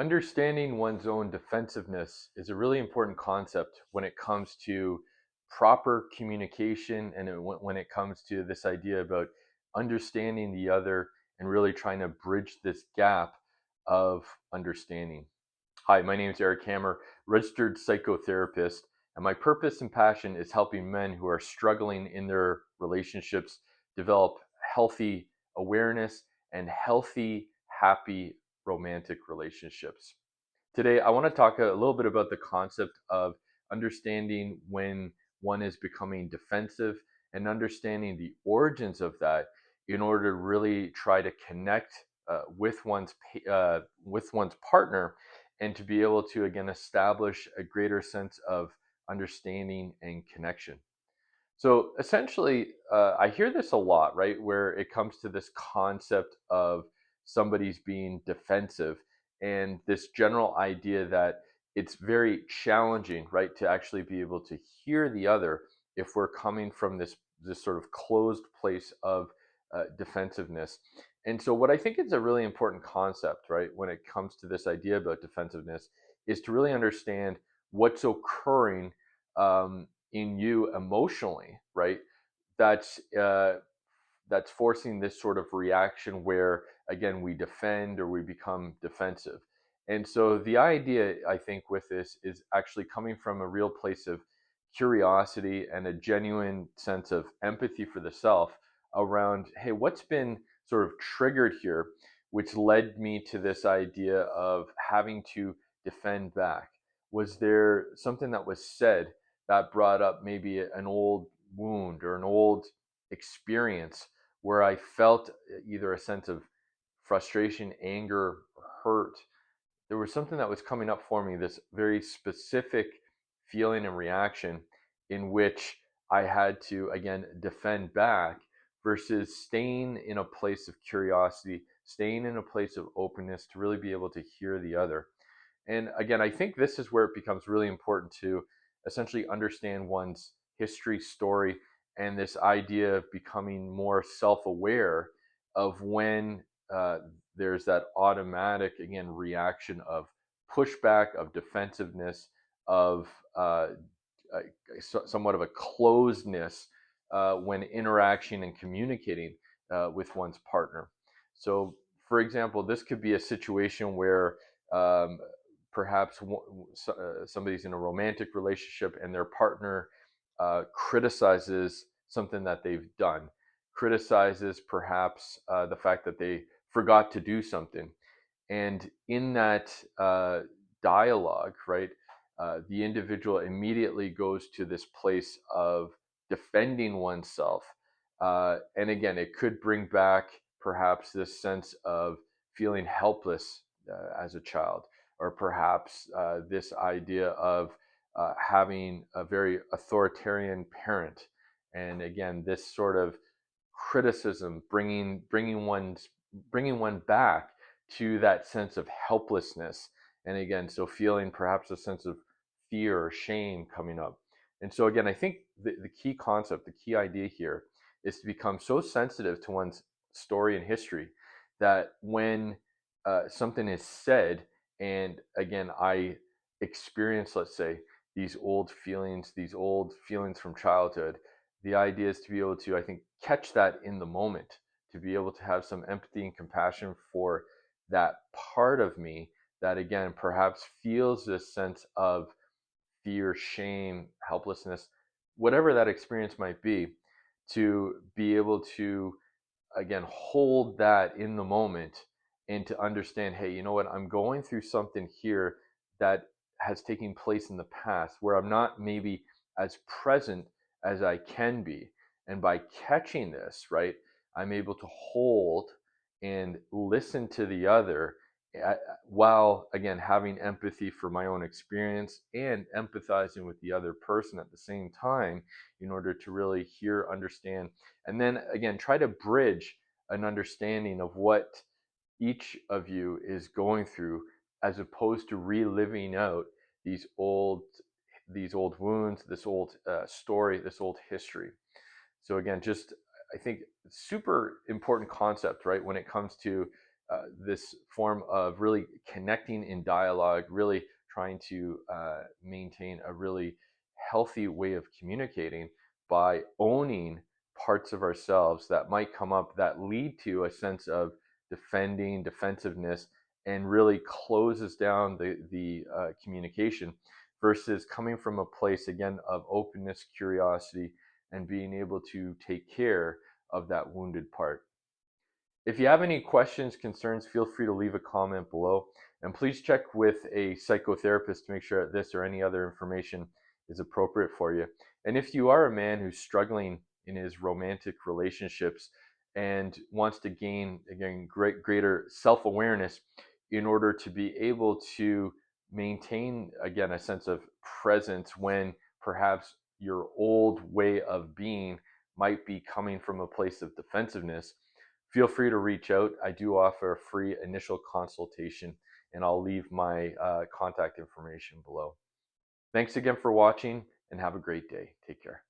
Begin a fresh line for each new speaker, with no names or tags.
Understanding one's own defensiveness is a really important concept when it comes to proper communication and when it comes to this idea about understanding the other and really trying to bridge this gap of understanding. Hi, my name is Eric Hammer, registered psychotherapist, and my purpose and passion is helping men who are struggling in their relationships develop healthy awareness and healthy, happy romantic relationships. Today, I want to talk a little bit about the concept of understanding when one is becoming defensive and understanding the origins of that in order to really try to connect with one's partner and to be able to again establish a greater sense of understanding and connection. So essentially, I hear this a lot, right? Where it comes to this concept of somebody's being defensive and this general idea that it's very challenging, right, to actually be able to hear the other if we're coming from this sort of closed place of defensiveness. And so, what I think is a really important concept, right, when it comes to this idea about defensiveness, is to really understand what's occurring in you emotionally, right? That's that's forcing this sort of reaction where again we defend or we become defensive. And so the idea I think with this is actually coming from a real place of curiosity and a genuine sense of empathy for the self around, hey, what's been sort of triggered here, which led me to this idea of having to defend back? Was there something that was said that brought up maybe an old wound or an old experience where I felt either a sense of frustration, anger, hurt? There was something that was coming up for me, this very specific feeling and reaction in which I had to, again, defend back versus staying in a place of curiosity, staying in a place of openness to really be able to hear the other. And again, I think this is where it becomes really important to essentially understand one's history, story, and this idea of becoming more self aware of when there's that automatic, again, reaction of pushback, of defensiveness, of uh, somewhat of a closedness when interacting and communicating with one's partner. So, for example, this could be a situation where um, perhaps somebody's in a romantic relationship and their partner criticizes something that they've done, criticizes perhaps the fact that they forgot to do something. And in that dialogue, right, the individual immediately goes to this place of defending oneself. And again, it could bring back perhaps this sense of feeling helpless as a child, or perhaps this idea of having a very authoritarian parent. And again, this sort of criticism bringing one back to that sense of helplessness. And again, so feeling perhaps a sense of fear or shame coming up. And so again, I think the key concept, the key idea here is to become so sensitive to one's story and history that when something is said, and again, I experience, let's say, these old feelings from childhood, the idea is to be able to, I think, catch that in the moment, to be able to have some empathy and compassion for that part of me that, again, perhaps feels this sense of fear, shame, helplessness, whatever that experience might be, be able to, again, hold that in the moment and to understand, hey, you know what, I'm going through something here that has taken place in the past where I'm not maybe as present as I can be. And by catching this, right, I'm able to hold and listen to the other uh, while, again, having empathy for my own experience and empathizing with the other person at the same time in order to really hear, understand, and then again, try to bridge an understanding of what each of you is going through as opposed to reliving out these old these old wounds, this old story, this old history. So again, just I think super important concept, right, when it comes to this form of really connecting in dialogue, really trying to maintain a really healthy way of communicating by owning parts of ourselves that might come up that lead to a sense of defensiveness, and really closes down the communication, versus coming from a place again of openness, curiosity, and being able to take care of that wounded part. If you have any questions, concerns, feel free to leave a comment below. And please check with a psychotherapist to make sure that this or any other information is appropriate for you. And if you are a man who's struggling in his romantic relationships and wants to gain, again, greater self-awareness in order to be able to maintain, again, a sense of presence when perhaps your old way of being might be coming from a place of defensiveness, feel free to reach out. I do offer a free initial consultation, and I'll leave my contact information below. Thanks again for watching, and have a great day. Take care.